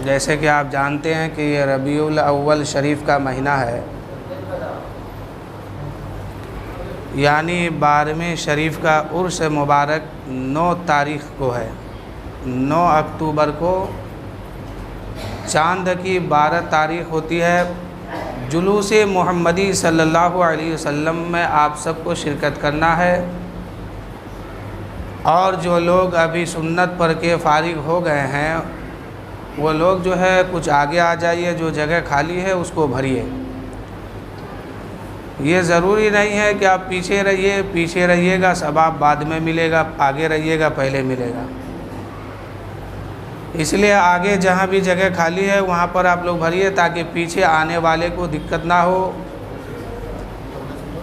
جیسے کہ آپ جانتے ہیں کہ یہ ربیع الاول شریف کا مہینہ ہے، یعنی 12ویں شریف کا عرس مبارک 9 تاریخ کو ہے۔ 9 اکتوبر کو چاند کی 12 تاریخ ہوتی ہے۔ جلوس محمدی صلی اللہ علیہ وسلم میں آپ سب کو شرکت کرنا ہے، اور جو لوگ ابھی سنت پڑھ کے فارغ ہو گئے ہیں وہ لوگ جو ہے کچھ آگے آ جائیے، جو جگہ خالی ہے اس کو بھریے۔ یہ ضروری نہیں ہے کہ آپ پیچھے رہیے گا ثواب بعد میں ملے گا، آگے رہیے گا پہلے ملے گا۔ اس لیے آگے جہاں بھی جگہ خالی ہے وہاں پر آپ لوگ بھریے تاکہ پیچھے آنے والے کو دقت نہ ہو۔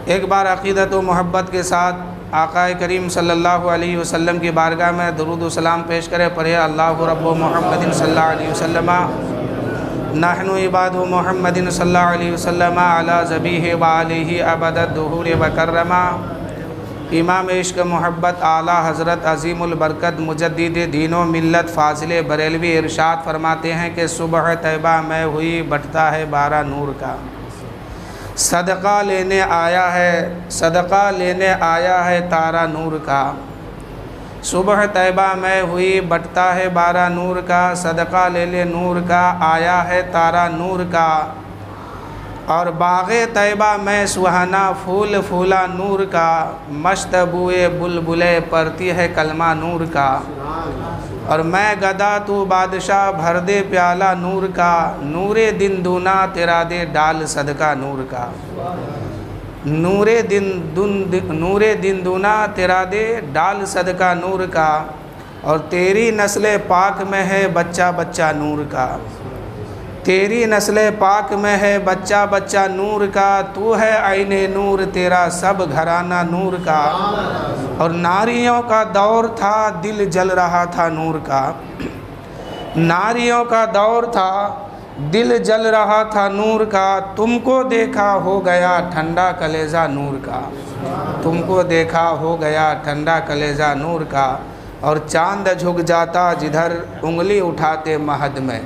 ایک بار عقیدت و محبت کے ساتھ آقا کریم صلی اللہ علیہ وسلم کی بارگاہ میں درود و سلام پیش کرے، پڑھے اللہ رب محمد صلی اللہ علیہ وسلم نحن عباد محمد صلی اللہ علیہ وسلم علی ذبیح و علیہ ابد الدہور و کرما۔ امام عشق محبت اعلیٰ حضرت عظیم البرکت مجدد دین و ملت فاضل بریلوی ارشاد فرماتے ہیں کہ صبح طیبہ میں ہوئی بٹتا ہے 12 نور کا، صدقہ لینے آیا ہے تارا نور کا۔ صبح طیبہ میں ہوئی بٹتا ہے 12 نور کا، صدقہ لے لے نور کا، آیا ہے تارا نور کا۔ اور باغ طیبہ میں سہانا پھول پھولا نور کا، مشت بوئے بلبلے پرتی ہے کلمہ نور کا۔ اور میں گدا تو بادشاہ بھر دے پیالہ نور کا، نور دن دونا تیرا دے ڈال صدقہ نور کا۔ نور دن دونا تیرا دے ڈال صدقہ نور کا، اور تیری نسل پاک میں ہے بچہ بچہ نور کا۔ تیری نسل پاک میں ہے بچہ بچہ نور کا، تو ہے عین نور تیرا سب گھرانہ نور کا۔ اور ناریوں کا دور تھا دل جل رہا تھا نور کا، ناریوں کا دور تھا دل جل رہا تھا نور کا، تم کو دیکھا ہو گیا ٹھنڈا کلیجہ نور کا، تم کو دیکھا ہو گیا ٹھنڈا کلیجہ نور کا۔ اور چاند جھک جاتا جدھر انگلی اٹھاتے مہد میں،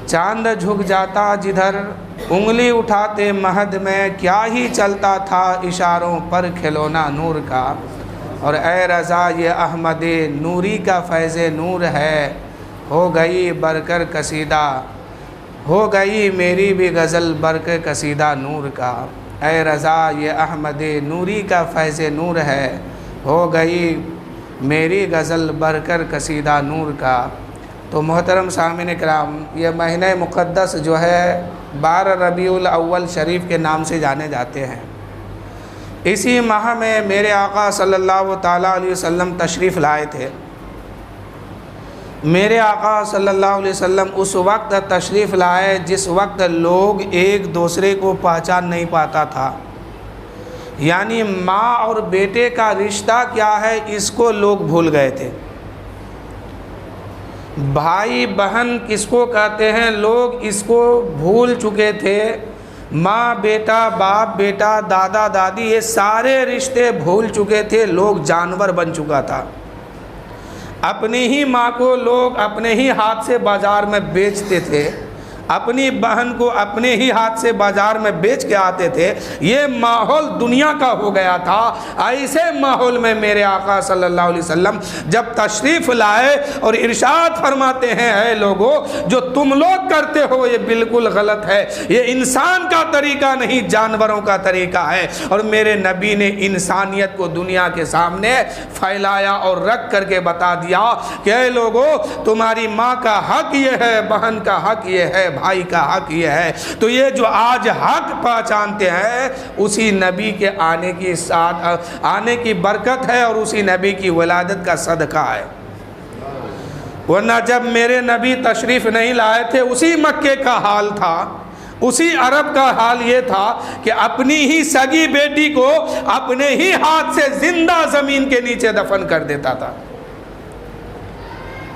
چاند جھک جاتا جدھر انگلی اٹھاتے مہد میں، کیا ہی چلتا تھا اشاروں پر کھلونا نور کا۔ اور اے رضا یہ احمد نوری کا فیض نور ہے، ہو گئی برکر قصیدہ، ہو گئی میری بھی غزل برکر قصیدہ نور کا۔ اے رضا یہ احمد نوری کا فیض نور ہے، ہو گئی میری غزل برکر قصیدہ نور کا۔ تو محترم سامعین کرام، یہ مہینہ مقدس جو ہے 12 ربیع الاول شریف کے نام سے جانے جاتے ہیں۔ اسی ماہ میں میرے آقا صلی اللہ تعالیٰ علیہ وسلم تشریف لائے تھے۔ میرے آقا صلی اللہ علیہ وسلم اس وقت تشریف لائے جس وقت لوگ ایک دوسرے کو پہچان نہیں پاتا تھا، یعنی ماں اور بیٹے کا رشتہ کیا ہے اس کو لوگ بھول گئے تھے۔ بھائی بہن کس کو کہتے ہیں لوگ اس کو بھول چکے تھے۔ ماں بیٹا، باپ بیٹا، دادا دادی، یہ سارے رشتے بھول چکے تھے۔ لوگ جانور بن چکا تھا۔ اپنی ہی ماں کو لوگ اپنے ہی ہاتھ سے بازار میں بیچتے تھے، اپنی بہن کو اپنے ہی ہاتھ سے بازار میں بیچ کے آتے تھے۔ یہ ماحول دنیا کا ہو گیا تھا۔ ایسے ماحول میں میرے آقا صلی اللہ علیہ وسلم جب تشریف لائے اور ارشاد فرماتے ہیں، اے لوگو جو تم لوگ کرتے ہو یہ بالکل غلط ہے، یہ انسان کا طریقہ نہیں جانوروں کا طریقہ ہے۔ اور میرے نبی نے انسانیت کو دنیا کے سامنے پھیلایا اور رکھ کر کے بتا دیا کہ اے لوگو تمہاری ماں کا حق یہ ہے، بہن کا حق یہ ہے، بھائی کا حق یہ ہے۔ تو یہ جو آج حق پہچانتے ہیں اسی نبی کے آنے کی برکت ہے اور اسی نبی کی ولادت کا صدقہ ہے۔ ورنہ جب میرے نبی تشریف نہیں لائے تھے اسی مکے کا حال تھا، اسی عرب کا حال یہ تھا کہ اپنی ہی سگی بیٹی کو اپنے ہی ہاتھ سے زندہ زمین کے نیچے دفن کر دیتا تھا۔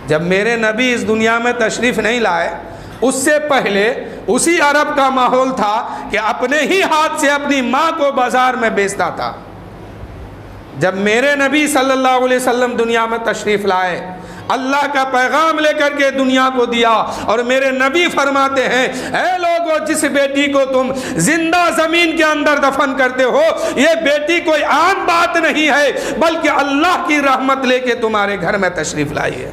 جب میرے نبی اس دنیا میں تشریف نہیں لائے اس سے پہلے اسی عرب کا ماحول تھا کہ اپنے ہی ہاتھ سے اپنی ماں کو بازار میں بیچتا تھا۔ جب میرے نبی صلی اللہ علیہ وسلم دنیا میں تشریف لائے اللہ کا پیغام لے کر کے دنیا کو دیا. اور میرے نبی فرماتے ہیں اے لوگو جس بیٹی کو تم زندہ زمین کے اندر دفن کرتے ہو یہ بیٹی کوئی عام بات نہیں ہے بلکہ اللہ کی رحمت لے کے تمہارے گھر میں تشریف لائی ہے.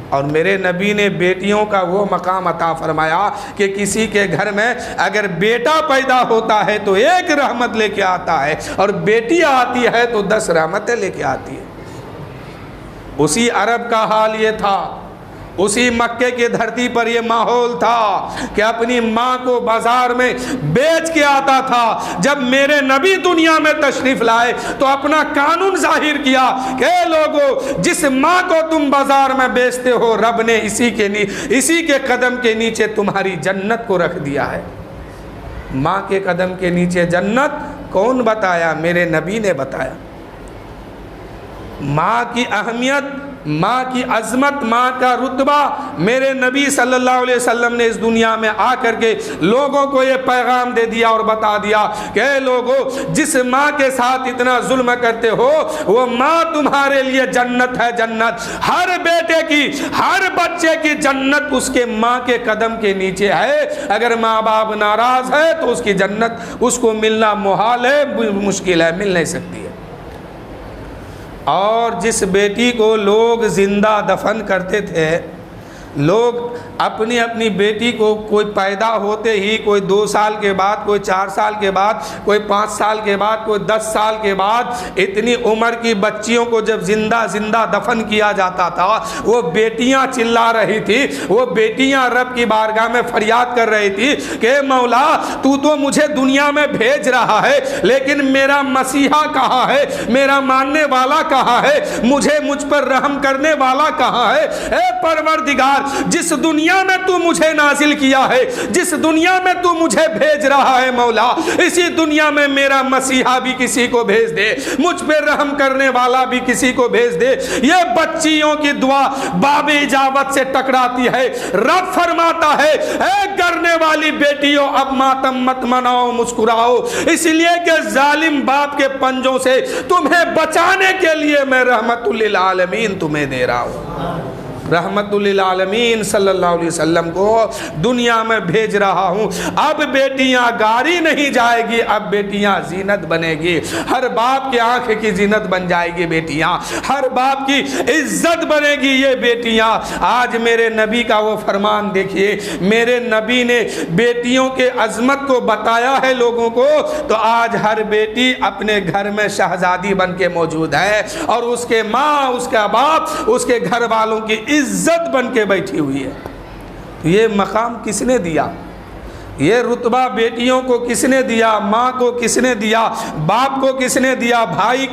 اور میرے نبی نے بیٹیوں کا وہ مقام عطا فرمایا کہ کسی کے گھر میں اگر بیٹا پیدا ہوتا ہے تو ایک رحمت لے کے آتا ہے اور بیٹی آتی ہے تو 10 رحمتیں لے کے آتی ہے. اسی عرب کا حال یہ تھا, اسی مکے کی دھرتی پر یہ ماحول تھا کہ اپنی ماں کو بازار میں بیچ کے آتا تھا. جب میرے نبی دنیا میں تشریف لائے تو اپنا قانون ظاہر کیا کہ اے لوگو جس ماں کو تم بازار میں بیچتے ہو رب نے اسی کے قدم کے نیچے تمہاری جنت کو رکھ دیا ہے. ماں کے قدم کے نیچے جنت کون بتایا؟ میرے نبی نے بتایا. ماں کی اہمیت, ماں کی عظمت, ماں کا رتبہ میرے نبی صلی اللہ علیہ وسلم نے اس دنیا میں آ کر کے لوگوں کو یہ پیغام دے دیا اور بتا دیا کہ اے لوگو جس ماں کے ساتھ اتنا ظلم کرتے ہو وہ ماں تمہارے لیے جنت ہے. جنت ہر بیٹے کی, ہر بچے کی جنت اس کے ماں کے قدم کے نیچے ہے. اگر ماں باپ ناراض ہے تو اس کی جنت اس کو ملنا محال ہے, مشکل ہے, مل نہیں سکتی ہے. اور جس بیٹی کو لوگ زندہ دفن کرتے تھے, لوگ اپنی بیٹی کو کوئی پیدا ہوتے ہی کوئی 2 سال کے بعد, کوئی 4 سال کے بعد, کوئی 5 سال کے بعد, کوئی 10 سال کے بعد, اتنی عمر کی بچیوں کو جب زندہ دفن کیا جاتا تھا وہ بیٹیاں چلا رہی تھی, وہ بیٹیاں رب کی بارگاہ میں فریاد کر رہی تھی کہ مولا تو مجھے دنیا میں بھیج رہا ہے لیکن میرا مسیحا کہاں ہے, میرا ماننے والا کہاں ہے, مجھ پر رحم کرنے والا کہاں ہے. اے پروردگار جس دنیا میں تو مجھے نازل کیا ہے, جس دنیا میں تو مجھے بھیج رہا ہے مولا, اسی دنیا میں میرا مسیحا بھی کسی کو بھیج دے, مجھ پہ رحم کرنے والا بھی کسی کو بھیج دے. یہ بچیوں کی دعا باب اجابت سے ٹکراتی ہے. رب فرماتا ہے اے کرنے والی بیٹیوں اب ماتم مت مناؤ, مسکراؤ, اس لیے کہ ظالم باپ کے پنجوں سے تمہیں بچانے کے لیے میں رحمت للعالمین تمہیں دے رہا ہوں. رحمت للعالمین صلی اللہ علیہ وسلم کو دنیا میں بھیج رہا ہوں. اب بیٹیاں گاری نہیں جائے گی, اب بیٹیاں زینت بنے گی. ہر باپ کی آنکھ کی زینت بن جائے گی بیٹیاں, ہر باپ کی عزت بنے گی یہ بیٹیاں. آج میرے نبی کا وہ فرمان دیکھیے, میرے نبی نے بیٹیوں کے عظمت کو بتایا ہے لوگوں کو, تو آج ہر بیٹی اپنے گھر میں شہزادی بن کے موجود ہے اور اس کے ماں, اس کا باپ, اس کے گھر والوں کی عزت بن کے بیٹھی ہوئی ہے. یہ مقام کس نے دیا؟ یہ رتبہ بیٹیوں کو کس نے دیا؟ ماں کو کس نے دیا؟ باپ کو کس نے دیا؟ بھائی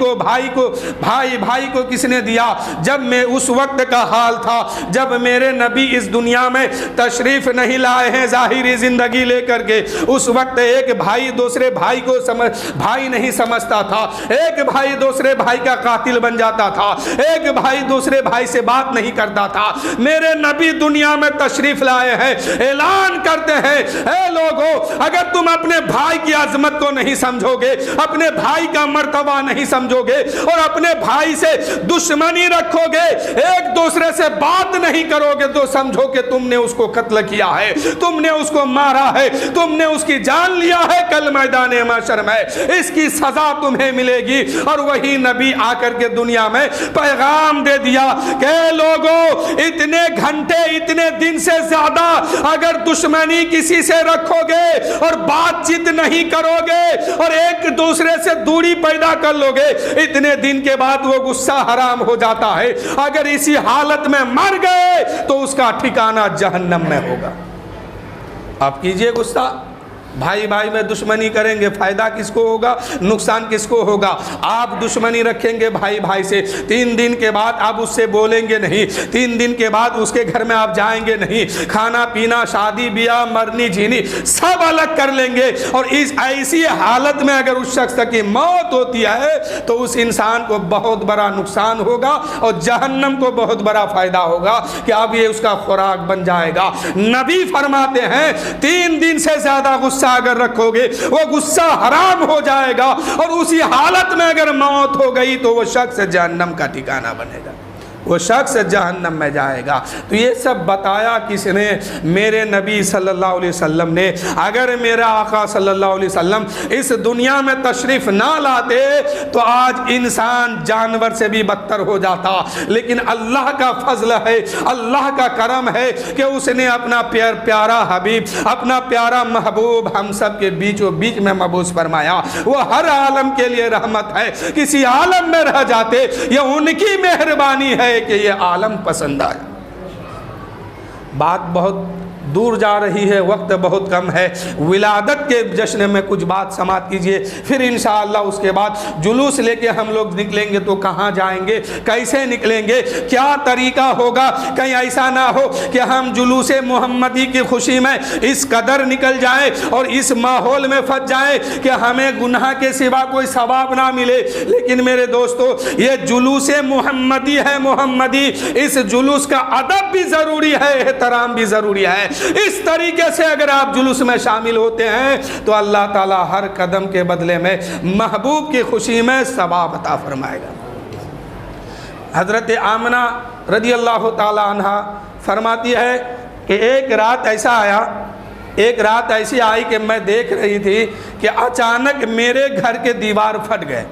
کو کس نے دیا؟ جب میں اس وقت کا حال تھا جب میرے نبی اس دنیا میں تشریف نہیں لائے ہیں ظاہری زندگی لے کر کے, اس وقت ایک بھائی دوسرے بھائی کو بھائی نہیں سمجھتا تھا, ایک بھائی دوسرے بھائی کا قاتل بن جاتا تھا, ایک بھائی دوسرے بھائی سے بات نہیں کرتا تھا. میرے نبی دنیا میں تشریف لائے ہیں, اعلان کرتے ہیں اے لوگو اگر تم اپنے بھائی کی عظمت کو نہیں سمجھو گے, اپنے بھائی کا مرتبہ نہیں سمجھو گے اور اپنے بھائی سے دشمنی رکھو گے, ایک دوسرے سے بات نہیں کرو گے, تو سمجھو کہ تم نے اس کو قتل کیا ہے, تم نے اس کو مارا ہے, تم نے اس کی جان لیا ہے. کل میدان محشر میں اس کی سزا تمہیں ملے گی. اور وہی نبی آ کر کے دنیا میں پیغام دے دیا کہ لوگو اتنے گھنٹے, اتنے دن سے زیادہ اگر دشمنی کسی سے رکھو گے اور بات چیت نہیں کرو گے اور ایک دوسرے سے دوری پیدا کر لو گے, اتنے دن کے بعد وہ غصہ حرام ہو جاتا ہے. اگر اسی حالت میں مر گئے تو اس کا ٹھکانہ جہنم میں ہوگا. آپ کیجئے غصہ, بھائی بھائی میں دشمنی کریں گے, فائدہ کس کو ہوگا, نقصان کس کو ہوگا؟ آپ دشمنی رکھیں گے بھائی بھائی سے, 3 دن کے بعد آپ اس سے بولیں گے نہیں, 3 دن کے بعد اس کے گھر میں آپ جائیں گے نہیں, کھانا پینا, شادی بیاہ, مرنی جھینی سب الگ کر لیں گے. اور اس ایسی حالت میں اگر اس شخص کی موت ہوتی ہے تو اس انسان کو بہت بڑا نقصان ہوگا اور جہنم کو بہت بڑا فائدہ ہوگا کہ اب یہ اس کا خوراک بن جائے گا. نبی فرماتے ہیں 3 دن سے زیادہ غصہ اگر رکھو گے وہ غصہ حرام ہو جائے گا اور اسی حالت میں اگر موت ہو گئی تو وہ شخص جہنم کا ٹھکانہ بنے گا. وہ شخص جہنم میں جائے گا۔ تو یہ سب بتایا کس نے؟ میرے نبی صلی اللہ علیہ وسلم نے۔ اگر میرا آقا صلی اللہ علیہ وسلم اس دنیا میں تشریف نہ لاتے تو آج انسان جانور سے بھی بدتر ہو جاتا، لیکن اللہ کا فضل ہے، اللہ کا کرم ہے کہ اس نے اپنا پیارا حبیب، اپنا پیارا محبوب ہم سب کے بیچوں بیچ میں مبعوث فرمایا۔ وہ ہر عالم کے لیے رحمت ہے، کسی عالم میں رہ جاتے یہ ان کی مہربانی ہے کہ یہ عالم پسند آیا۔ بات بہت دور جا رہی ہے، وقت بہت کم ہے۔ ولادت کے جشن میں کچھ بات سماعت کیجئے، پھر انشاءاللہ اس کے بعد جلوس لے کے ہم لوگ نکلیں گے تو کہاں جائیں گے، کیسے نکلیں گے، کیا طریقہ ہوگا۔ کہیں ایسا نہ ہو کہ ہم جلوس محمدی کی خوشی میں اس قدر نکل جائیں اور اس ماحول میں پھنس جائیں کہ ہمیں گناہ کے سوا کوئی ثواب نہ ملے۔ لیکن میرے دوستو، یہ جلوس محمدی ہے، محمدی، اس جلوس کا ادب بھی ضروری ہے، احترام بھی ضروری ہے۔ اس طریقے سے اگر آپ جلوس میں شامل ہوتے ہیں تو اللہ تعالیٰ ہر قدم کے بدلے میں محبوب کی خوشی میں ثواب عطا فرمائے گا۔ حضرت آمنہ رضی اللہ تعالی عنہ فرماتی ہے کہ ایک رات ایسی آئی کہ میں دیکھ رہی تھی کہ اچانک میرے گھر کے دیوار پھٹ گئے،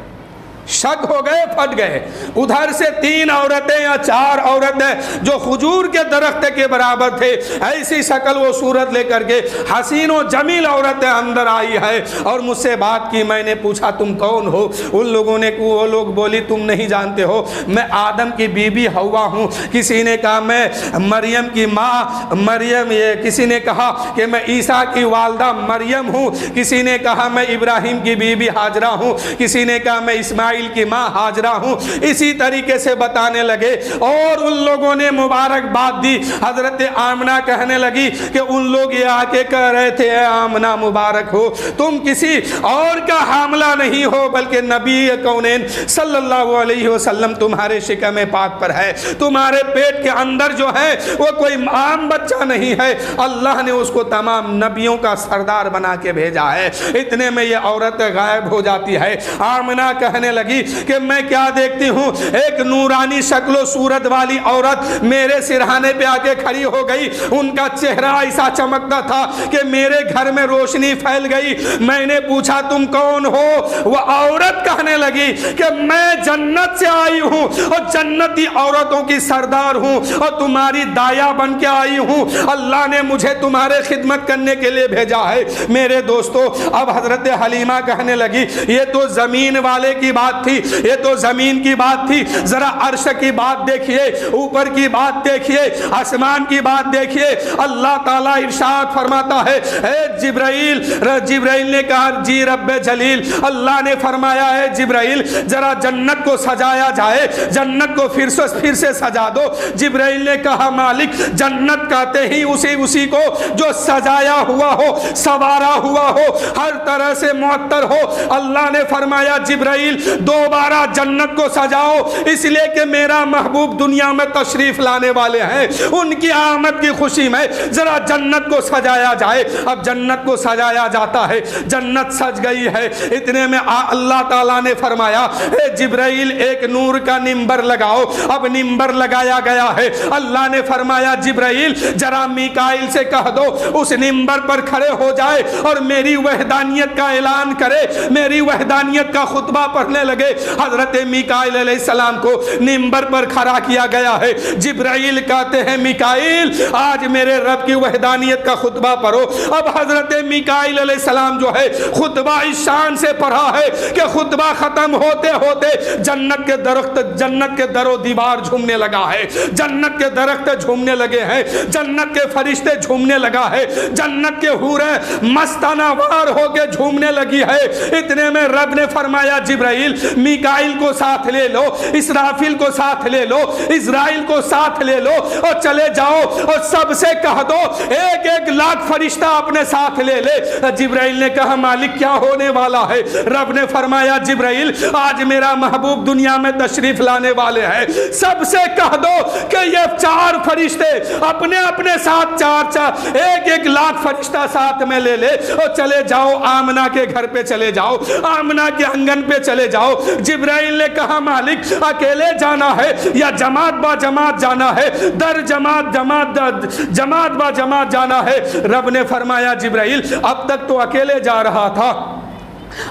شک ہو گئے، پھٹ گئے۔ ادھر سے 3 عورتیں یا 4 عورتیں جو کھجور کے درخت کے برابر تھے، ایسی شکل و صورت لے کر کے حسین و جمیل عورتیں اندر آئی ہے اور مجھ سے بات کی۔ میں نے پوچھا تم کون ہو؟ ان لوگوں نے وہ لوگ بولی تم نہیں جانتے ہو، میں آدم کی بیوی حوا ہوں۔ کسی نے کہا میں مریم کی ماں مریم، کسی نے کہا کہ میں عیسیٰ کی والدہ مریم ہوں، کسی نے کہا میں ابراہیم کی بیوی ہاجرہ ہوں، کسی نے کہا میں اسماعیل کی ماں ہاجرہ ہوں۔ اسی طریقے سے بتانے لگے اور ان لوگوں نے مبارکباد دی۔ حضرت آمنہ کہنے لگی کہ ان لوگ یہ آ کے کہہ رہے تھے اے آمنہ مبارک ہو، تم کسی اور کا حاملہ نہیں ہو بلکہ نبی کونین صلی اللہ علیہ وسلم تمہارے شکم پاک پر ہے، تمہارے پیٹ کے اندر جو ہے وہ کوئی عام بچہ نہیں ہے، اللہ نے اس کو تمام نبیوں کا سردار بنا کے بھیجا ہے۔ اتنے میں یہ عورت غائب ہو جاتی ہے۔ آمنہ کہنے لگی کہ میں کیا دیکھتی ہوں، ایک نورانی شکل و صورت والی عورت میرے سرہانے پہ آ کے کھڑی ہو گئی، ان کا چہرہ ایسا چمکتا تھا کہ میرے گھر میں روشنی پھیل گئی۔ میں نے پوچھا تم کون ہو؟ وہ عورت کہنے لگی کہ میں جنت سے آئی ہوں اور جنتی عورتوں کی سردار ہوں اور تمہاری دایا بن کے آئی ہوں، اللہ نے مجھے تمہارے خدمت کرنے کے لیے بھیجا ہے۔ میرے دوستو، اب حضرت حلیمہ کہنے لگی یہ تو زمین والے کی بات تھی، یہ تو زمین کی بات تھی، ذرا عرش کی بات دیکھیے، اوپر کی بات دیکھیے، آسمان کی بات دیکھیے۔ اللہ تعالیٰ ارشاد فرماتا ہے اے جبرائیل، جبرائیل نے کہا جی رب جلیل، اللہ نے فرمایا ہے جبرائیل ذرا جنت کو سجایا جائے، جنت کو پھر سے سجا دو۔ جبرائیل نے کہا مالک جنت کہتے ہی اسی کو جو سجایا ہوا ہو، سوارا ہوا ہو، ہر طرح سے معطر ہو۔ اللہ نے فرمایا جبرائیل دوبارہ جنت کو سجاؤ، اس لیے کہ میرا محبوب دنیا میں تشریف لانے والے ہیں، ان کی آمد کی خوشی میں ذرا جنت کو سجایا جائے۔ اب جنت کو سجایا جاتا ہے، جنت سج گئی ہے۔ اتنے میں اللہ تعالیٰ نے فرمایا اے جبرائیل ایک نور کا نمبر لگاؤ۔ اب نمبر لگایا گیا ہے۔ اللہ نے فرمایا جبرائیل ذرا میکائیل سے کہہ دو اس نمبر پر کھڑے ہو جائے اور میری وحدانیت کا اعلان کرے، میری وحدانیت کا خطبہ پڑھنے لگے۔ حضرت میکائیل علیہ السلام کو نمبر پر کھڑا کیا گیا ہے۔ جبرائیل کہتے ہیں میکائیل آج میرے رب کی وحدانیت کا خطبہ پڑھو۔ اب حضرت میکائیل علیہ السلام جو ہے خطبہ اس شان سے پڑھا ہے کہ خطبہ ختم ہوتے ہوتے جنت کے درخت، جنت کے در و دیوار جھومنے لگا ہے، جنت کے درخت جھومنے لگے ہیں، جنت کے فرشتے جھومنے لگا ہے، جنت کے حوریں مستانہ وار ہو کے جھومنے لگی ہے۔ اتنے میں رب نے فرمایا جبرائیل میکائیل کو ساتھ لے لو، اسرافیل کو ساتھ لے لو، اسرائیل کو ساتھ لے لو اور چلے جاؤ اور سب سے کہہ دو 1,000,000 فرشتہ اپنے ساتھ لے لے۔ جبرائیل نے کہا مالک کیا ہونے والا ہے؟ رب نے فرمایا جبرائیل آج میرا محبوب دنیا میں تشریف لانے والے ہیں، سب سے کہہ دو کہ یہ 4 فرشتے اپنے اپنے ساتھ 1,000,000 فرشتہ ساتھ میں لے لے اور چلے جاؤ آمنہ کے گھر پہ چلے جاؤ، آمنہ کے آنگن پہ چلے جاؤ۔ جاؤ۔ جبرائیل نے کہا مالک اکیلے جانا ہے یا جماعت با جماعت جانا ہے؟ در جماعت با جماعت جانا ہے۔ رب نے فرمایا جبرائیل اب تک تو اکیلے جا رہا تھا،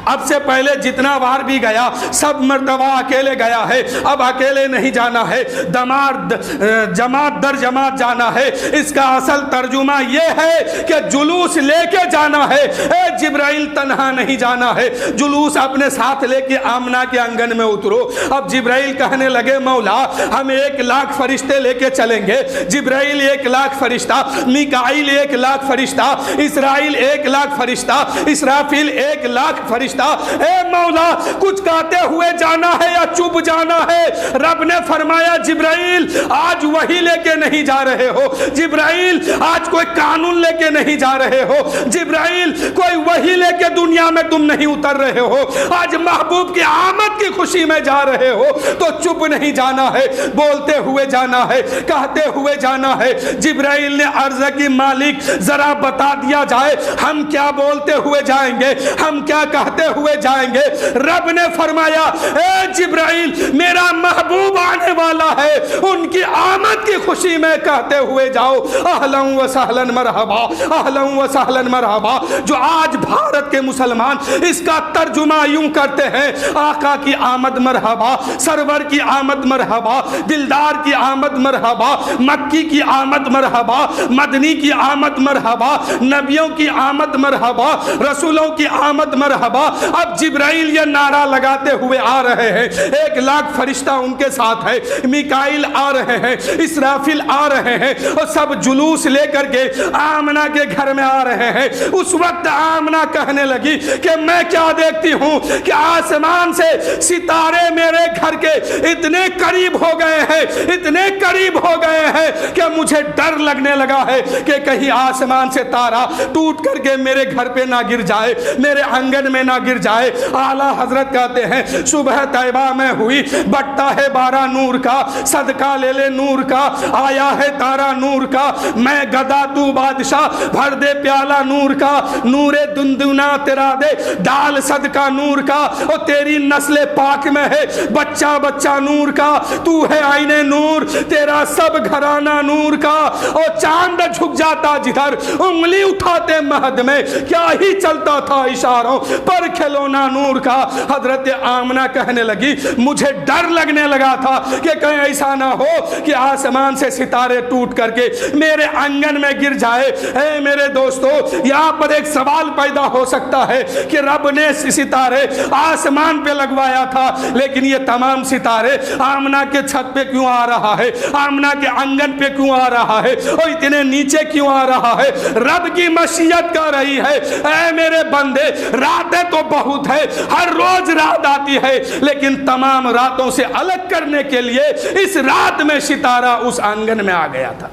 اب سے پہلے جتنا بار بھی گیا سب مرتبہ اکیلے گیا ہے، اب اکیلے نہیں جانا ہے، جماعت در جماعت جانا ہے۔ اس کا اصل ترجمہ یہ ہے کہ جلوس لے کے جانا ہے۔ اے جبرائیل تنہا نہیں جانا ہے، جلوس اپنے ساتھ لے کے آمنہ کے انگن میں اترو۔ اب جبرائیل کہنے لگے مولا ہم 1,00,000 فرشتے لے کے چلیں گے۔ جبرائیل 1,00,000 فرشتہ، میکائیل 1,00,000 فرشتہ، اسرائیل 1,00,000 فرشتہ، اسرافیل 1,00,000 فرشتہ۔ اے مولا کچھ کہتے ہوئے جانا ہے یا چپ جانا ہے؟ رب نے فرمایا جبرائیل آج وحی لے کے نہیں جا رہے ہو، جبرائیل آج کوئی قانون لے کے نہیں جا رہے ہو، جبرائیل کوئی وحی لے کے دنیا میں تم نہیں اتر رہے ہو، آج محبوب کی آمد کی خوشی میں جا رہے ہو تو چپ نہیں جانا ہے، بولتے ہوئے جانا ہے، کہتے ہوئے جانا ہے۔ جبرائیل نے عرض کی مالک ذرا بتا دیا جائے ہم کیا بولتے ہوئے جائیں گے، ہم کیا کہتے ہوئے جائیں گے؟ رب نے فرمایا اے جبرائیل میرا محبوب آنے والا ہے، ان کی آمد کی خوشی میں کہتے ہوئے جاؤ اہلا و سہلا مرحبا، اہلا و سہلا مرحبا۔ جو آج بھارت کے مسلمان اس کا ترجمہ یوں کرتے ہیں آقا کی آمد مرحبا، سرور کی آمد مرحبا، دلدار کی آمد مرحبا، مکی کی آمد مرحبا، مدنی کی آمد مرحبا، نبیوں کی آمد مرحبا، رسولوں کی آمد مرحبا۔ اب جبرائیل یہ نعرہ لگاتے ہوئے آ رہے ہیں، 1,00,000 فرشتہ ان کے ساتھ ہے، میکائیل آ رہے ہیں، اسرافیل آ رہے ہیں، اور سب جلوس لے کر کے آمنہ کے گھر میں آ رہے ہیں۔ اس وقت آمنہ کہنے لگی کہ میں کیا دیکھتی ہوں کہ آسمان سے ستارے میرے گھر کے اتنے قریب ہو گئے ہیں، اتنے قریب ہو گئے ہیں کہ مجھے ڈر لگنے لگا ہے کہ کہیں آسمان سے تارا ٹوٹ کر کے میرے گھر پہ نہ گر جائے، میرے آنگن میں نہ گر جائے۔ اعلیٰ حضرت کہتے ہیں صبح طیبہ میں ہوئی، بٹتا ہے بارہ نور کا، صدقہ لے لے نور کا، آیا ہے تارا نور کا، میں گدا تو بادشاہ، بھر دے پیالہ نور کا، نور دندنا تیرا دے ڈال صدقہ نور کا، اور تیری نسل پاک میں ہے بچہ بچہ نور کا، تو ہے آئین نور، تیرا سب گھرانہ نور کا، اور چاند جھک جاتا جدھر انگلی اٹھاتے مہد میں کیا ہی چلتا تھا اشاروں پر کھلونا نور کا۔ حضرت آمنہ کہنے لگی مجھے ڈر لگنے لگا تھا کہ کہیں ایسا نہ ہو کہ آسمان سے ستارے ٹوٹ کر کے میرے آنگن میں گر جائے۔ اے میرے دوستو یہاں پر ایک سوال پیدا ہو سکتا ہے کہ رب نے ستارے آسمان پہ لگوایا تھا لیکن یہ تمام ستارے آمنہ کے چھت پہ کیوں آ رہا ہے، آمنہ کے آنگن پہ کیوں آ رہا ہے، اور اتنے نیچے کیوں آ رہا ہے؟ رب کی مشیت کر رہی ہے اے میرے بندے راتیں تو بہت ہے، ہر روز رات آتی ہے، لیکن تمام راتوں سے الگ کرنے کے لیے اس رات میں ستارہ اس آنگن میں آ گیا تھا۔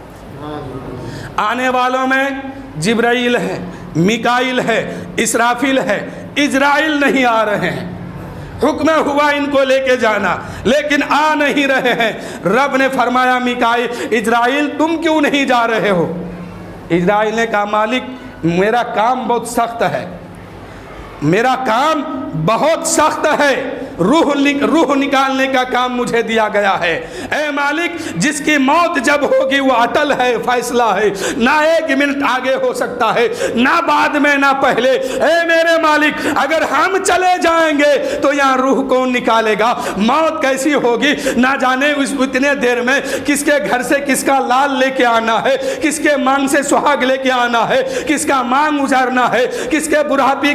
آنے والوں میں جبرائیل ہے، میکائیل ہے، اسرافیل ہے، اسرائیل نہیں آ رہے ہیں، حکم ہوا ان کو لے کے جانا لیکن آ نہیں رہے ہیں۔ رب نے فرمایا میکائیل اسرائیل تم کیوں نہیں جا رہے ہو؟ اسرائیل نے کہا مالک میرا کام بہت سخت ہے، میرا کام بہت سخت ہے، روح نکالنے کا کام مجھے دیا گیا ہے۔ اے مالک جس کی موت جب ہوگی وہ اٹل ہے، فیصلہ ہے، نہ 1 منٹ آگے ہو سکتا ہے، نہ بعد میں نہ پہلے۔ اے میرے مالک اگر ہم چلے جائیں گے تو یہاں روح کون نکالے گا؟ موت کیسی ہوگی نہ جانے اتنے دیر میں کس کے گھر سے کس کا لال لے کے آنا ہے، کس کے مانگ سے سہاگ لے کے آنا ہے، کس کا مانگ اجارنا ہے، کس کے بڑھاپے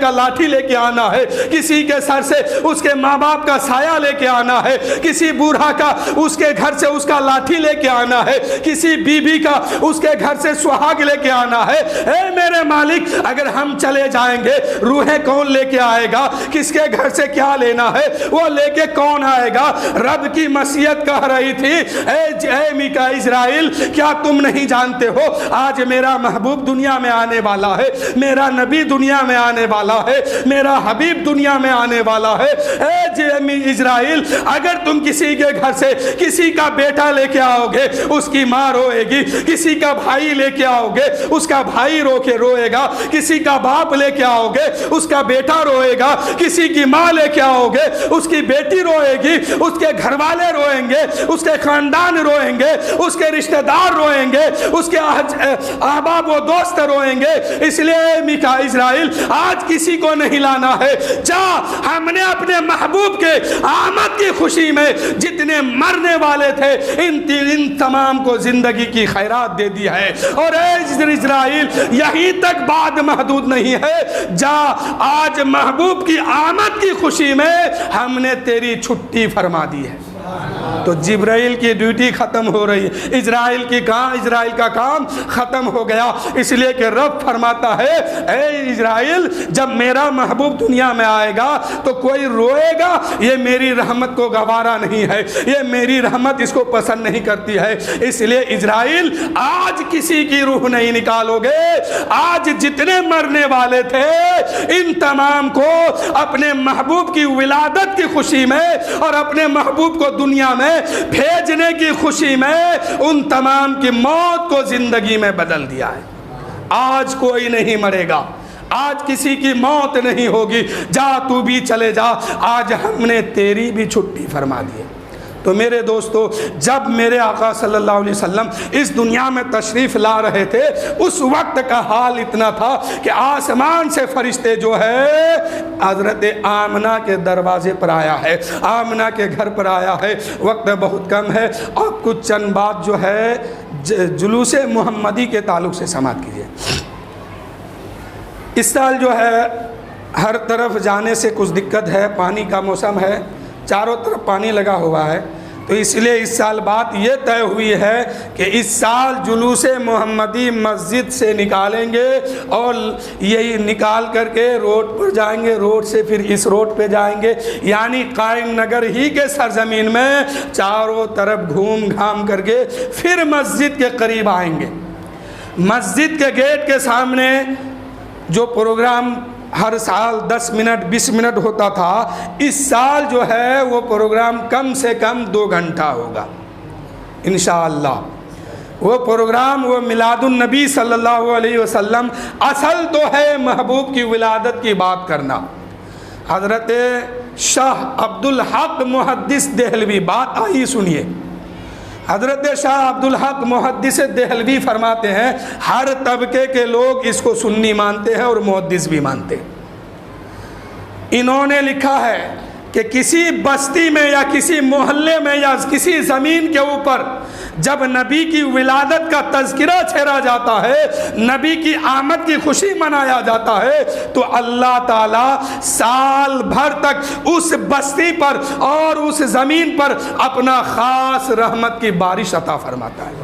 کا لاٹھی لے کے آنا ہے، کسی کے سر سے اس کے ماں باپ کا سایہ لے کے آنا ہے، کسی بوڑھا کا اس کے گھر سے اس کا لاٹھی لے کے آنا ہے، کسی بیوی کا اس کے گھر سے سہاگ لے کے آنا ہے۔ اے میرے مالک اگر ہم چلے جائیں گے روحیں کون لے کے آئے گا؟ کس کے گھر سے کیا لینا ہے وہ لے کے کون آئے گا؟ رب کی مشیت کہہ رہی تھی اے میکا اسرائیل کیا تم نہیں جانتے ہو آج میرا محبوب دنیا میں آنے والا ہے، میرا نبی دنیا میں آنے والا ہے، میرا حبیب دنیا میں آنے والا ہے، اسرائیل اگر تم کسی کے گھر سے کسی کا بیٹا لے کے آؤ گے اس کی ماں روئے گی، کسی کا بھائی لے کے آؤ گے اس کا بھائی رو کے روئے گا، کسی کا باپ لے کے آؤ گے اس کا بیٹا روئے گا، کسی کی ماں لے کے آؤ گے اس کی بیٹی روئے گی، اس کے گھر والے روئیں گے، اس کے خاندان روئیں گے، اس کے رشتہ دار روئیں گے، اس کے احباب و دوست روئیں گے۔ اس لیے میکا اسرائیل آج کسی کو نہیں لانا ہے، جا ہم نے اپنے محبوب کے آمد کی خوشی میں جتنے مرنے والے تھے ان تمام کو زندگی کی خیرات دے دی ہے۔ اور اے اسرائیل یہیں تک بات محدود نہیں ہے، جا آج محبوب کی آمد کی خوشی میں ہم نے تیری چھٹی فرما دی ہے۔ تو جبرائیل کی ڈیوٹی ختم ہو رہی ہے، اسرائیل کا کام ختم ہو گیا، اس لیے کہ رب فرماتا ہے اے اسرائیل جب میرا محبوب دنیا میں آئے گا تو کوئی روئے گا، یہ میری رحمت کو گوارا نہیں ہے، یہ میری رحمت اس کو پسند نہیں کرتی ہے۔ اس لیے اسرائیل آج کسی کی روح نہیں نکالو گے، آج جتنے مرنے والے تھے ان تمام کو اپنے محبوب کی ولادت کی خوشی میں اور اپنے محبوب کو دنیا میں بھیجنے کی خوشی میں ان تمام کی موت کو زندگی میں بدل دیا ہے۔ آج کوئی نہیں مرے گا، آج کسی کی موت نہیں ہوگی، جا تو بھی چلے جا، آج ہم نے تیری بھی چھٹی فرما دی ہے۔ تو میرے دوستو جب میرے آقا صلی اللہ علیہ وسلم اس دنیا میں تشریف لا رہے تھے اس وقت کا حال اتنا تھا کہ آسمان سے فرشتے جو ہے حضرت آمنہ کے دروازے پر آیا ہے، آمنہ کے گھر پر آیا ہے۔ وقت بہت کم ہے اور کچھ چند بات جو ہے جلوس محمدی کے تعلق سے سماعت کیجیے۔ اس سال جو ہے ہر طرف جانے سے کچھ دقت ہے، پانی کا موسم ہے، چاروں طرف پانی لگا ہوا ہے، تو اس لیے اس سال بات یہ طے ہوئی ہے کہ اس سال جلوس محمدی مسجد سے نکالیں گے اور یہی نکال کر کے روڈ پر جائیں گے، روڈ سے پھر اس روڈ پہ جائیں گے، یعنی قائم نگر ہی کے سرزمین میں چاروں طرف گھوم گھام کر کے پھر مسجد کے قریب آئیں گے۔ مسجد کے گیٹ کے سامنے جو پروگرام ہر سال 10 منٹ 20 منٹ ہوتا تھا، اس سال جو ہے وہ پروگرام کم سے کم 2 گھنٹہ ہوگا انشاءاللہ۔ وہ پروگرام وہ میلاد النبی صلی اللہ علیہ وسلم، اصل تو ہے محبوب کی ولادت کی بات کرنا۔ حضرت شاہ عبدالحق محدث دہلوی، بات آئی سنیے، حضرت شاہ عبدالحق محدث دہلوی فرماتے ہیں ہر طبقے کے لوگ اس کو سنی مانتے ہیں اور محدث بھی مانتے ہیں۔ انہوں نے لکھا ہے کہ کسی بستی میں یا کسی محلے میں یا کسی زمین کے اوپر جب نبی کی ولادت کا تذکرہ چھیڑا جاتا ہے، نبی کی آمد کی خوشی منایا جاتا ہے، تو اللہ تعالیٰ سال بھر تک اس بستی پر اور اس زمین پر اپنا خاص رحمت کی بارش عطا فرماتا ہے،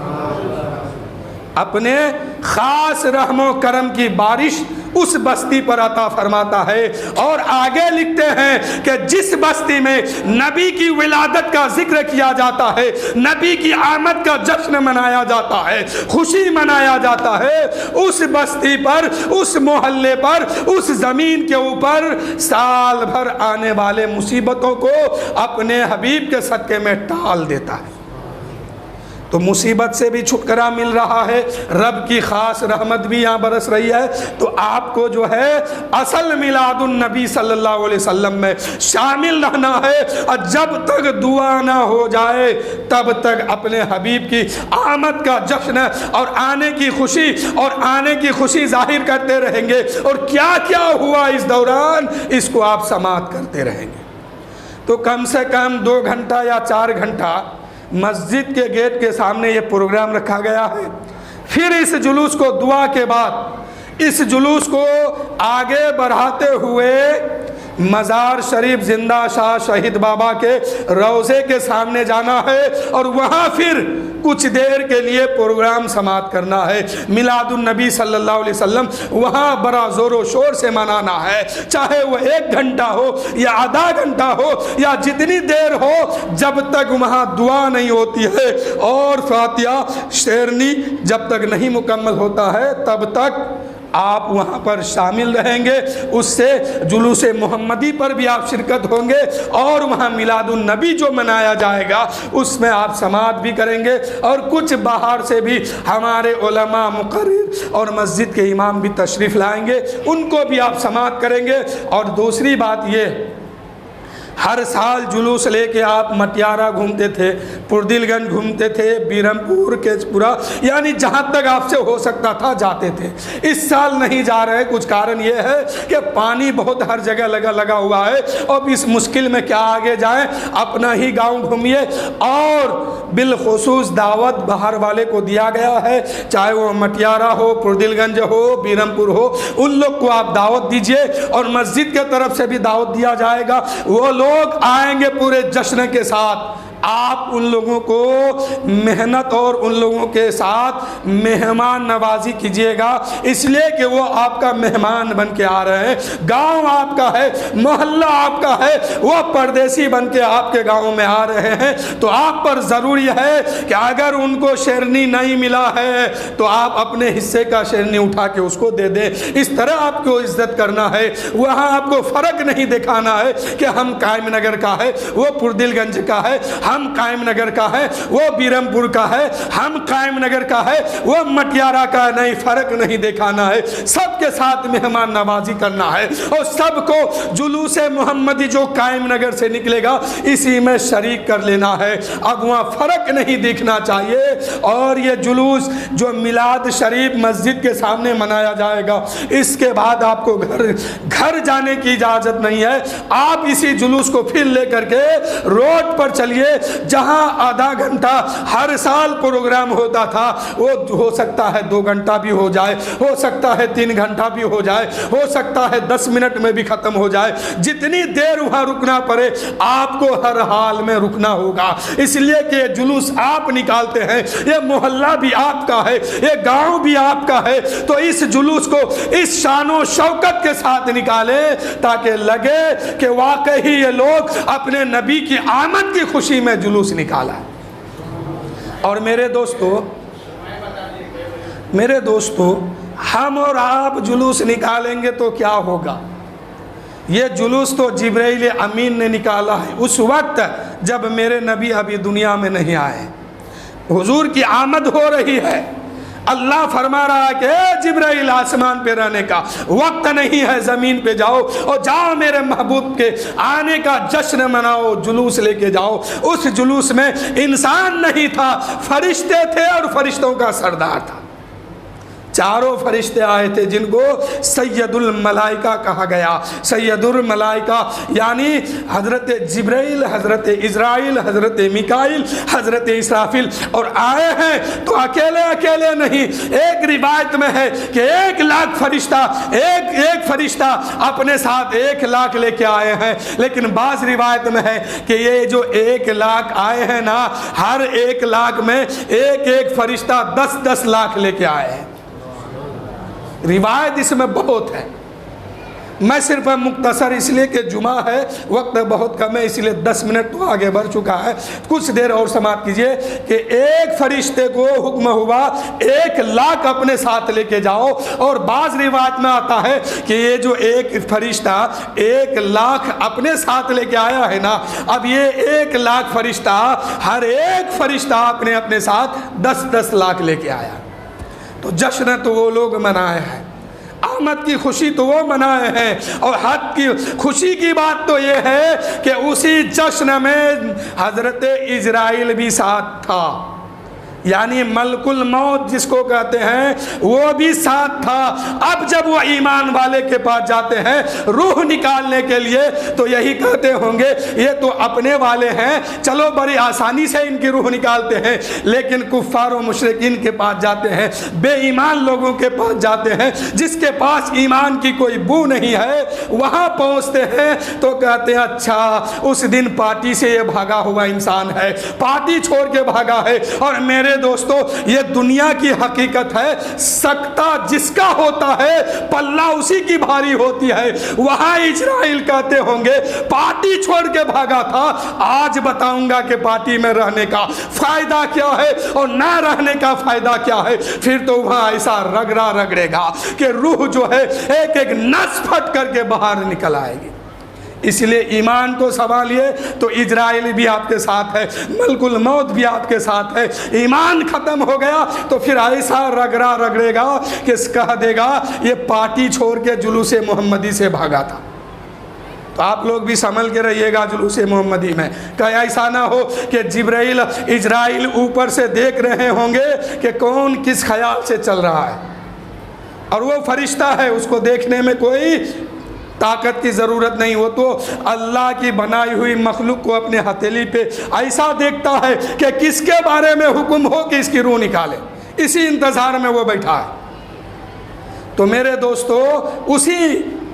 اپنے خاص رحم و کرم کی بارش اس بستی پر عطا فرماتا ہے۔ اور آگے لکھتے ہیں کہ جس بستی میں نبی کی ولادت کا ذکر کیا جاتا ہے، نبی کی آمد کا جشن منایا جاتا ہے، خوشی منایا جاتا ہے، اس بستی پر، اس محلے پر، اس زمین کے اوپر سال بھر آنے والے مصیبتوں کو اپنے حبیب کے صدقے میں ٹال دیتا ہے۔ تو مصیبت سے بھی چھٹکارا مل رہا ہے، رب کی خاص رحمت بھی یہاں برس رہی ہے۔ تو آپ کو جو ہے اصل میلاد النبی صلی اللہ علیہ وسلم میں شامل رہنا ہے، اور جب تک دعا نہ ہو جائے تب تک اپنے حبیب کی آمد کا جشن اور آنے کی خوشی ظاہر کرتے رہیں گے، اور کیا کیا ہوا اس دوران اس کو آپ سماعت کرتے رہیں گے۔ تو کم سے کم 2 گھنٹہ یا 4 گھنٹہ مسجد کے گیٹ کے سامنے یہ پروگرام رکھا گیا ہے۔ پھر اس جلوس کو دعا کے بعد اس جلوس کو آگے بڑھاتے ہوئے مزار شریف زندہ شاہ شہید بابا کے روضے کے سامنے جانا ہے، اور وہاں پھر کچھ دیر کے لیے پروگرام سماعت کرنا ہے، میلاد النبی صلی اللہ علیہ وسلم وہاں بڑا زور و شور سے منانا ہے، چاہے وہ 1 گھنٹہ ہو یا آدھا گھنٹہ ہو یا جتنی دیر ہو، جب تک وہاں دعا نہیں ہوتی ہے اور فاتحہ شیرنی جب تک نہیں مکمل ہوتا ہے تب تک آپ وہاں پر شامل رہیں گے، اس سے جلوس محمدی پر بھی آپ شرکت ہوں گے، اور وہاں میلاد النبی جو منایا جائے گا اس میں آپ سماعت بھی کریں گے، اور کچھ باہر سے بھی ہمارے علماء مقرر اور مسجد کے امام بھی تشریف لائیں گے، ان کو بھی آپ سماعت کریں گے۔ اور دوسری بات یہ، ہر سال جلوس لے کے آپ مٹیارہ گھومتے تھے، پردل گنج گھومتے تھے، بیرمپور، کیچپورہ، یعنی جہاں تک آپ سے ہو سکتا تھا جاتے تھے۔ اس سال نہیں جا رہے، کچھ کارن یہ ہے کہ پانی بہت ہر جگہ لگا ہوا ہے، اور اس مشکل میں کیا آگے جائیں، اپنا ہی گاؤں گھومیے، اور بالخصوص دعوت باہر والے کو دیا گیا ہے، چاہے وہ مٹیارہ ہو، پردل گنج ہو، بیرمپور ہو، ان لوگ کو آپ دعوت دیجئے، اور مسجد کے طرف سے بھی دعوت دیا جائے گا۔ وہ لوگ آئیں گے پورے جشن کے ساتھ، آپ ان لوگوں کو محنت اور ان لوگوں کے ساتھ مہمان نوازی کیجئے گا، اس لیے کہ وہ آپ کا مہمان بن کے آ رہے ہیں، گاؤں آپ کا ہے، محلہ آپ کا ہے، وہ پردیسی بن کے آپ کے گاؤں میں آ رہے ہیں، تو آپ پر ضروری ہے کہ اگر ان کو شیرنی نہیں ملا ہے تو آپ اپنے حصے کا شیرنی اٹھا کے اس کو دے دیں۔ اس طرح آپ کو عزت کرنا ہے، وہاں آپ کو فرق نہیں دکھانا ہے کہ ہم قائم نگر کا ہے، وہ پردل گنج کا ہے، ہم قائم نگر کا ہے، وہ بیرمپور کا ہے، ہم قائم نگر کا ہے، وہ مٹیارہ کا، نہیں، فرق نہیں دکھانا ہے، سب کے ساتھ مہمان نوازی کرنا ہے، اور سب کو جلوس محمدی جو قائم نگر سے نکلے گا اسی میں شریک کر لینا ہے۔ اب وہاں فرق نہیں دکھنا چاہیے، اور یہ جلوس جو میلاد شریف مسجد کے سامنے منایا جائے گا، اس کے بعد آپ کو گھر جانے کی اجازت نہیں ہے، آپ اسی جلوس کو پھر لے کر کے روڈ پر چلیے، جہاں آدھا گھنٹہ ہر سال پروگرام ہوتا تھا، وہ ہو سکتا ہے 2 گھنٹہ بھی ہو جائے، ہو سکتا ہے 3 گھنٹہ بھی ہو جائے، ہو سکتا ہے 10 منٹ میں بھی ختم ہو جائے، جتنی دیر وہاں رکنا پڑے آپ کو ہر حال میں رکنا ہوگا، اس لیے کہ یہ جلوس آپ نکالتے ہیں، یہ محلہ بھی آپ کا ہے، یہ گاؤں بھی آپ کا ہے، تو اس جلوس کو اس شان و شوکت کے ساتھ نکالیں تاکہ لگے کہ واقعی یہ لوگ اپنے نبی کی آمد کی خوشی میں جلوس نکالا۔ اور میرے دوستو ہم اور آپ جلوس نکالیں گے تو کیا ہوگا؟ یہ جلوس تو جبرائیل امین نے نکالا ہے اس وقت جب میرے نبی ابھی دنیا میں نہیں آئے، حضور کی آمد ہو رہی ہے، اللہ فرما رہا ہے کہ اے جبرائیل آسمان پہ رہنے کا وقت نہیں ہے، زمین پہ جاؤ اور جاؤ میرے محبوب کے آنے کا جشن مناؤ، جلوس لے کے جاؤ۔ اس جلوس میں انسان نہیں تھا، فرشتے تھے، اور فرشتوں کا سردار تھا، چاروں فرشتے آئے تھے جن کو سید الملائکہ کہا گیا۔ سید الملائکہ یعنی حضرت جبرائیل، حضرت اسرائیل، حضرت میکائیل، حضرت اسرافیل، اور آئے ہیں تو اکیلے نہیں، ایک روایت میں ہے کہ 1 لاکھ فرشتہ، ایک فرشتہ اپنے ساتھ 1 لاکھ لے کے آئے ہیں، لیکن بعض روایت میں ہے کہ یہ جو 1 لاکھ آئے ہیں نا، ہر 1 لاکھ میں ایک فرشتہ 10 لاکھ لے کے آئے ہیں۔ روایت اس میں بہت ہے، میں صرف مختصر اس لیے کہ جمعہ ہے، وقت بہت کم ہے، اس لیے 10 منٹ تو آگے بڑھ چکا ہے، کچھ دیر اور سماعت کیجئے کہ ایک فرشتے کو حکم ہوا 1 لاکھ اپنے ساتھ لے کے جاؤ، اور بعض روایت میں آتا ہے کہ یہ جو ایک فرشتہ 1 لاکھ اپنے ساتھ لے کے آیا ہے نا، اب یہ 1 لاکھ فرشتہ، ہر ایک فرشتہ اپنے ساتھ 10 لاکھ لے کے آیا، تو جشن تو وہ لوگ منائے ہیں، آمد کی خوشی تو وہ منائے ہیں، اور حد کی خوشی کی بات تو یہ ہے کہ اسی جشن میں حضرت اسرائیل بھی ساتھ تھا، یعنی ملک الموت جس کو کہتے ہیں وہ بھی ساتھ تھا۔ اب جب وہ ایمان والے کے پاس جاتے ہیں روح نکالنے کے لیے تو یہی کہتے ہوں گے یہ تو اپنے والے ہیں، چلو بڑی آسانی سے ان کی روح نکالتے ہیں، لیکن کفار و مشرکین کے پاس جاتے ہیں، بے ایمان لوگوں کے پاس جاتے ہیں، جس کے پاس ایمان کی کوئی بو نہیں ہے، وہاں پہنچتے ہیں تو کہتے ہیں اچھا اس دن پارٹی سے یہ بھاگا ہوا انسان ہے، پارٹی چھوڑ کے بھاگا ہے، اور میرے میرے دوستو یہ دنیا کی حقیقت ہے، سکتہ جس کا ہوتا ہے پلہ اسی کی بھاری ہوتی ہے۔ وہاں اسرائیل کہتے ہوں گے پارٹی چھوڑ کے بھاگا تھا، آج بتاؤں گا کہ پارٹی میں رہنے کا فائدہ کیا ہے اور نہ رہنے کا فائدہ کیا ہے۔ پھر تو وہاں ایسا رگڑا رگڑے گا کہ روح جو ہے ایک ایک نس پھٹ کر کے باہر نکل آئے گی۔ اس لیے ایمان کو سنبھالیے تو اسرائیل بھی آپ کے ساتھ ہے، ملک الموت بھی آپ کے ساتھ ہے۔ ایمان ختم ہو گیا تو پھر ایسا رگڑا رگڑے گا کہ کہہ دے گا یہ پارٹی چھوڑ کے جلوس محمدی سے بھاگا تھا۔ تو آپ لوگ بھی سنبھل کے رہیے گا جلوس محمدی میں، کہ ایسا نہ ہو کہ جبرائیل اسرائیل اوپر سے دیکھ رہے ہوں گے کہ کون کس خیال سے چل رہا ہے، اور وہ فرشتہ ہے، اس کو دیکھنے میں کوئی طاقت کی ضرورت نہیں، وہ تو اللہ کی بنائی ہوئی مخلوق کو اپنے ہتھیلی پہ ایسا دیکھتا ہے کہ کس کے بارے میں حکم ہو کہ اس کی روح نکالے، اسی انتظار میں وہ بیٹھا ہے۔ تو میرے دوستو اسی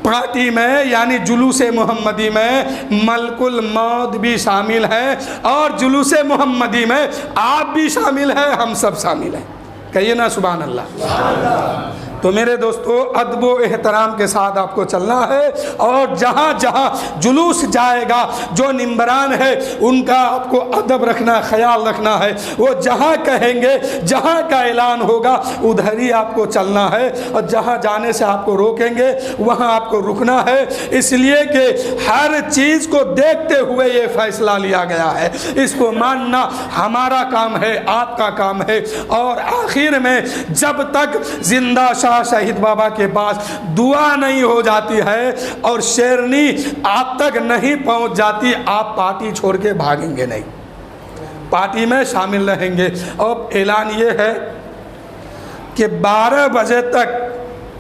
پارٹی میں یعنی جلوس محمدی میں ملک الموت بھی شامل ہے، اور جلوس محمدی میں آپ بھی شامل ہیں، ہم سب شامل ہیں، کہیے نا سبحان اللہ۔ تو میرے دوستو ادب و احترام کے ساتھ آپ کو چلنا ہے، اور جہاں جہاں جلوس جائے گا جو ممبران ہے ان کا آپ کو ادب رکھنا، خیال رکھنا ہے، وہ جہاں کہیں گے، جہاں کا اعلان ہوگا ادھر ہی آپ کو چلنا ہے، اور جہاں جانے سے آپ کو روکیں گے وہاں آپ کو رکنا ہے، اس لیے کہ ہر چیز کو دیکھتے ہوئے یہ فیصلہ لیا گیا ہے، اس کو ماننا ہمارا کام ہے، آپ کا کام ہے۔ اور آخر میں جب تک زندہ شہید بابا کے پاس دعا نہیں ہو جاتی ہے اور شیرنی آپ تک نہیں پہنچ جاتی، آپ پارٹی چھوڑ کے بھاگیں گے نہیں، پارٹی میں شامل رہیں گے۔ اور اعلان یہ ہے کہ 12 بجے تک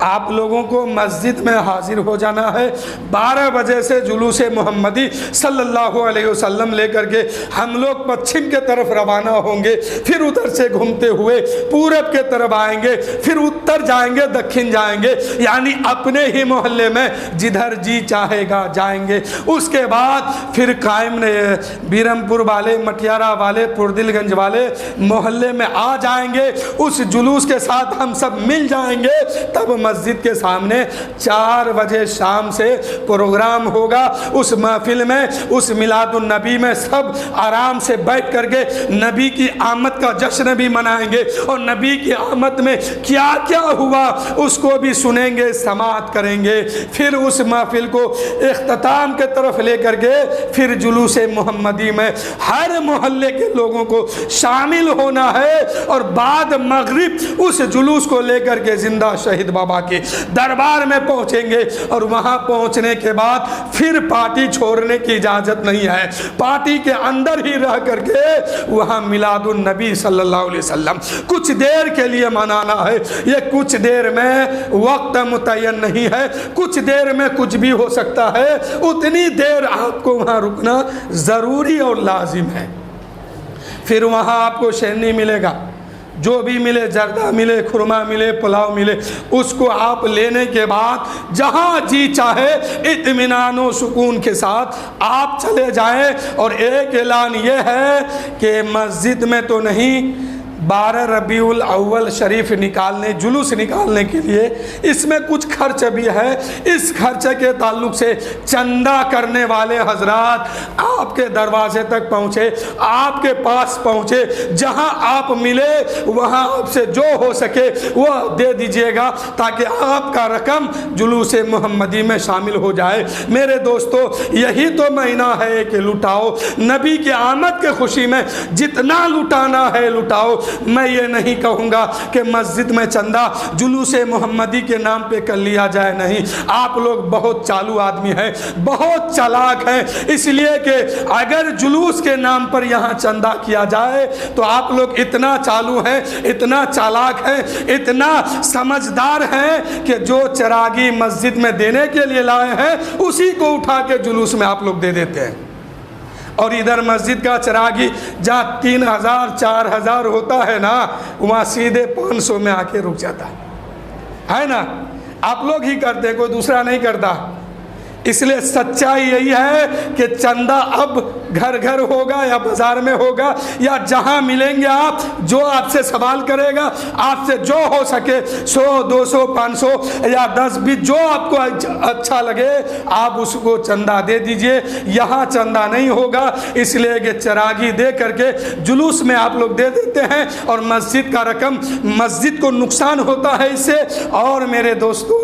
آپ لوگوں کو مسجد میں حاضر ہو جانا ہے۔ 12 بجے سے جلوس محمدی صلی اللہ علیہ وسلم لے کر کے ہم لوگ پچھم کے طرف روانہ ہوں گے، پھر ادھر سے گھومتے ہوئے پورب کے طرف آئیں گے، پھر اتر جائیں گے، دکھن جائیں گے، یعنی اپنے ہی محلے میں جدھر جی چاہے گا جائیں گے۔ اس کے بعد پھر قائم بیرم پور والے، مٹیارہ والے، پردل گنج والے محلے میں آ جائیں گے، اس جلوس کے ساتھ ہم سب مل جائیں گے۔ تب مسجد کے سامنے 4 بجے شام سے پروگرام ہوگا، اس محفل میں، اس میلاد النبی میں سب آرام سے بیٹھ کر کے نبی کی آمد کا جشن بھی منائیں گے، اور نبی کی آمد میں کیا کیا ہوا اس کو بھی سنیں گے، سماعت کریں گے۔ پھر اس محفل کو اختتام کے طرف لے کر کے پھر جلوس محمدی میں ہر محلے کے لوگوں کو شامل ہونا ہے، اور بعد مغرب اس جلوس کو لے کر کے زندہ شہید بابا کے دربار میں پہنچیں گے، اور وہاں پہنچنے کے بعد پھر پارٹی چھوڑنے کی اجازت نہیں ہے، پارٹی کے اندر ہی رہ کر کے وہاں میلاد النبی صلی اللہ علیہ وسلم کچھ دیر کے لیے منانا ہے۔ یہ کچھ دیر میں وقت متعین نہیں ہے، کچھ دیر میں کچھ بھی ہو سکتا ہے، اتنی دیر آپ کو وہاں رکنا ضروری اور لازم ہے۔ پھر وہاں آپ کو شیرنی ملے گا، جو بھی ملے، زردہ ملے، خرما ملے، پلاؤ ملے، اس کو آپ لینے کے بعد جہاں جی چاہے اطمینان و سکون کے ساتھ آپ چلے جائیں۔ اور ایک اعلان یہ ہے کہ مسجد میں تو نہیں، 12 ربیع الاول شریف نکالنے، جلوس نکالنے کے لیے اس میں کچھ خرچ بھی ہے، اس خرچ کے تعلق سے چندہ کرنے والے حضرات آپ کے دروازے تک پہنچے، آپ کے پاس پہنچے، جہاں آپ ملے وہاں آپ سے جو ہو سکے وہ دے دیجئے گا، تاکہ آپ کا رقم جلوس محمدی میں شامل ہو جائے۔ میرے دوستو یہی تو مہینہ ہے کہ لٹاؤ، نبی کی آمد کے خوشی میں جتنا لٹانا ہے لٹاؤ۔ میں یہ نہیں کہوں گا کہ مسجد میں چندہ جلوس محمدی کے نام پہ کر لیا جائے، نہیں، آپ لوگ بہت چالو آدمی ہیں، بہت چالاک ہیں، اس لیے کہ اگر جلوس کے نام پر یہاں چندہ کیا جائے تو آپ لوگ اتنا چالو ہیں، اتنا چالاک ہیں، اتنا سمجھدار ہیں کہ جو چراغی مسجد میں دینے کے لیے لائے ہیں اسی کو اٹھا کے جلوس میں آپ لوگ دے دیتے ہیں، اور ادھر مسجد کا چراغی جہاں 3000 4000 ہوتا ہے نا، وہاں سیدھے 500 میں آ کے رک جاتا ہے نا۔ آپ لوگ ہی کرتے ہیں، کوئی دوسرا نہیں کرتا۔ اس لیے سچائی یہی ہے کہ چندہ اب گھر گھر ہوگا یا بازار میں ہوگا یا جہاں ملیں گے آپ، جو آپ سے سوال کرے گا، آپ سے جو ہو سکے 100 200 500 یا 10 20 جو آپ کو اچھا لگے آپ اس کو چندہ دے دیجئے۔ یہاں چندہ نہیں ہوگا، اس لیے کہ چراغی دے کر کے جلوس میں آپ لوگ دے دیتے ہیں اور مسجد کا رقم، مسجد کو نقصان ہوتا ہے اس سے، اور میرے دوستو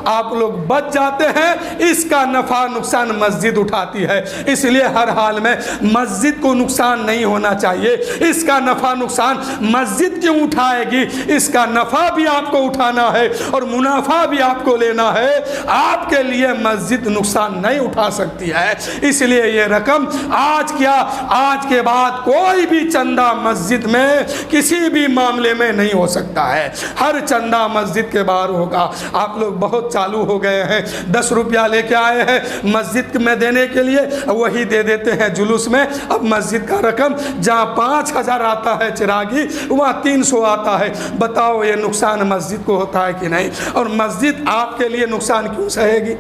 آپ لوگ بچ جاتے ہیں، اس کا نفع نقصان مسجد اٹھاتی ہے۔ اس لیے ہر حال میں مسجد کو نقصان نہیں ہونا چاہیے، اس کا نفع نقصان مسجد کیوں اٹھائے گی، اس کا نفع بھی آپ کو اٹھانا ہے اور منافع بھی آپ کو لینا ہے، آپ کے لیے مسجد نقصان نہیں اٹھا سکتی ہے۔ اس لیے یہ رقم آج کیا، آج کے بعد کوئی بھی چندہ مسجد میں کسی بھی معاملے میں نہیں ہو سکتا ہے، ہر چندہ مسجد کے باہر ہوگا۔ آپ لوگ بہت چالو ہو گئے ہیں، 10 روپیہ لے کے آئے ہیں مسجد میں دینے کے لیے، وہی دے دیتے ہیں جلوس میں۔ اب مسجد کا رقم جہاں 5000 آتا ہے چراغی، وہاں 300 آتا ہے۔ بتاؤ یہ نقصان مسجد کو ہوتا ہے کہ نہیں؟ اور مسجد آپ کے لیے نقصان کیوں سہے گی؟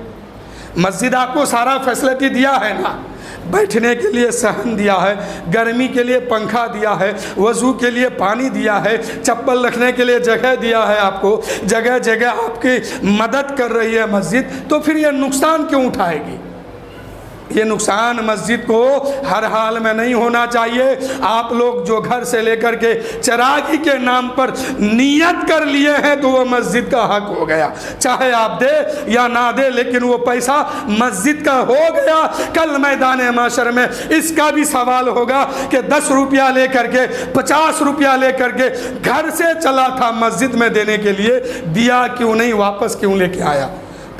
مسجد آپ کو سارا فیسلٹی دیا ہے نا، بیٹھنے کے لیے صحن دیا ہے، گرمی کے لیے پنکھا دیا ہے، وضو کے لیے پانی دیا ہے، چپل رکھنے کے لیے جگہ دیا ہے، آپ کو جگہ جگہ آپ کی مدد کر رہی ہے مسجد، تو پھر یہ نقصان کیوں اٹھائے گی؟ یہ نقصان مسجد کو ہر حال میں نہیں ہونا چاہیے۔ آپ لوگ جو گھر سے لے کر کے چراغی کے نام پر نیت کر لیے ہیں تو وہ مسجد کا حق ہو گیا، چاہے آپ دے یا نہ دے، لیکن وہ پیسہ مسجد کا ہو گیا۔ کل میدان معاشر میں اس کا بھی سوال ہوگا کہ 10 روپیہ لے کر کے 50 روپیہ لے کر کے گھر سے چلا تھا مسجد میں دینے کے لیے، دیا کیوں نہیں، واپس کیوں لے کے آیا؟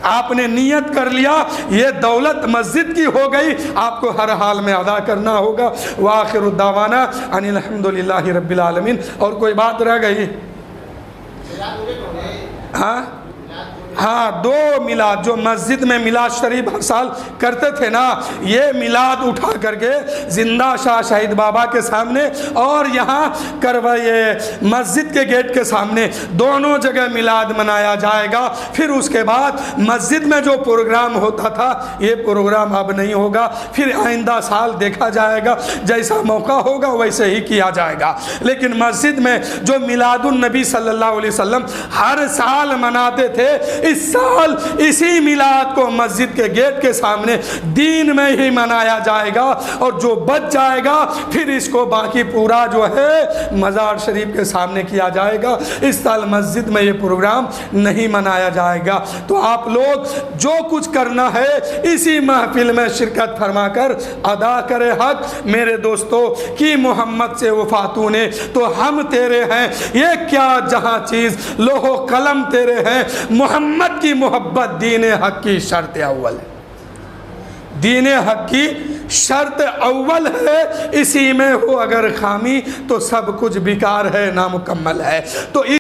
آپ نے نیت کر لیا، یہ دولت مسجد کی ہو گئی، آپ کو ہر حال میں ادا کرنا ہوگا۔ وآخر الدعوانا ان الحمدللہ رب العالمین۔ اور کوئی بات رہ گئی؟ ہاں 2 میلاد جو مسجد میں میلاد شریف ہر سال کرتے تھے نا، یہ میلاد اٹھا کر کے زندہ شاہ شہید بابا کے سامنے اور یہاں کروائے مسجد کے گیٹ کے سامنے، دونوں جگہ میلاد منایا جائے گا۔ پھر اس کے بعد مسجد میں جو پروگرام ہوتا تھا یہ پروگرام اب نہیں ہوگا، پھر آئندہ سال دیکھا جائے گا، جیسا موقع ہوگا ویسے ہی کیا جائے گا۔ لیکن مسجد میں جو میلاد النبی صلی اللہ علیہ وسلم ہر سال مناتے تھے، اس سال اسی میلاد کو مسجد کے گیٹ کے سامنے دین میں ہی منایا جائے گا، اور جو بچ جائے گا پھر اس کو باقی پورا جو ہے مزار شریف کے سامنے کیا جائے گا۔ اس سال مسجد میں یہ پروگرام نہیں منایا جائے گا۔ تو آپ لوگ جو کچھ کرنا ہے اسی محفل میں شرکت فرما کر ادا کرے حق۔ میرے دوستو کی محمد سے وفاتوں نے تو ہم تیرے ہیں، یہ کیا جہاں چیز لوح و قلم تیرے ہیں، محمد کی محبت دین حق کی شرط اول ہے، دین حق کی شرط اول ہے، اسی میں ہو اگر خامی تو سب کچھ بیکار ہے، نامکمل ہے۔ تو